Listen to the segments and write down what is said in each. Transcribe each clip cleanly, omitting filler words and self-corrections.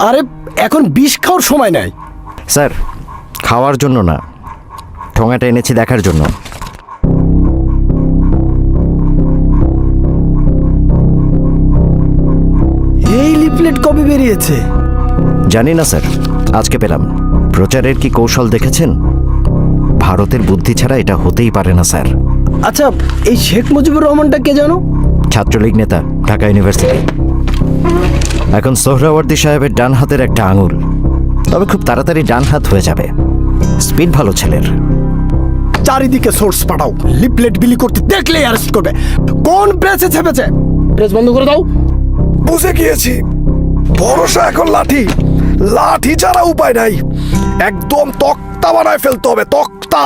আরে এখন বিষ খাওয়ার সময় নাই। স্যার, খাওয়ার জন্য না, ঠোঙাটা এনেছি দেখার জন্য। এই লিফলেট কবে বেরিয়েছে? জানি না স্যার, আজকে পেলাম। প্রচারের কি কৌশল দেখেছেন? ভারতের বুদ্ধি ছাড়া এটা হতেই পারে না স্যার। আচ্ছা, এই শেখ মুজিবুর রহমানটা কে জানো? ছাত্রলীগ নেতা, ঢাকা ইউনিভার্সিটি। এখন সোহরাওয়ার্দী সাহেবের ডান হাতের একটা আঙুল, তবে খুব তাড়াতাড়ি ডান হাত হয়ে যাবে। স্পিড ভালো ছেলের। চারিদিকে সোর্স পাঠাও, লিফলেট বিলি করতে দেখলেই অ্যারেস্ট করবে। কোন প্রেসে ছেপেছে? প্রেস বন্ধ করে দাও। বুঝে গিয়েছি, ভরসা এখন লাঠি। লাঠি ছাড়া উপায় নাই, একদম তক্তা বানায় ফেলতে হবে, তক্তা।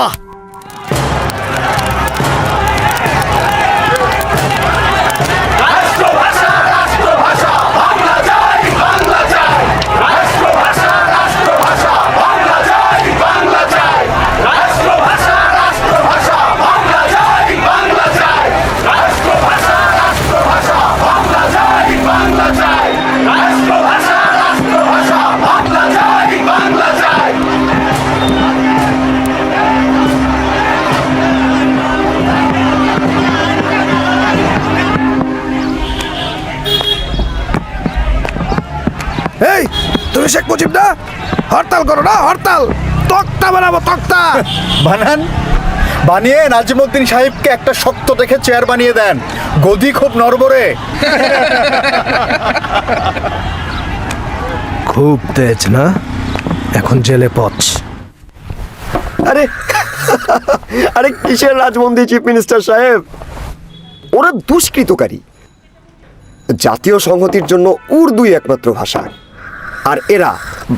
এই, তুমি শেখ মুজিব না? হরতাল করো না, হরতাল। তক্তা বানাবো, তক্তা। বানান, বানিয়ে নাজিমুদ্দিন সাহেবকে একটা শক্ত দেখে চেয়ার বানিয়ে দেন। গদি খুব নড়বড়ে। খুব তেজ না? এখন জেলে পচ। আরে আরে কিসের রাজমন্ত্রী চিফ মিনিস্টার সাহেব? ওরা দুষ্কৃতকারী। জাতীয় সংহতির জন্য উর্দুই একমাত্র ভাষা, আর এরা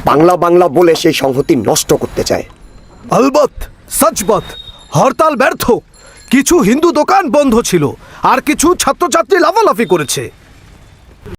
বাংলা বাংলা বলে সেই সংহতি নষ্ট করতে চায়। আলবত, সচবত, হরতাল ব্যর্থ। কিছু হিন্দু দোকান বন্ধ ছিল, আর কিছু ছাত্রছাত্রী লাফালাফি করেছে।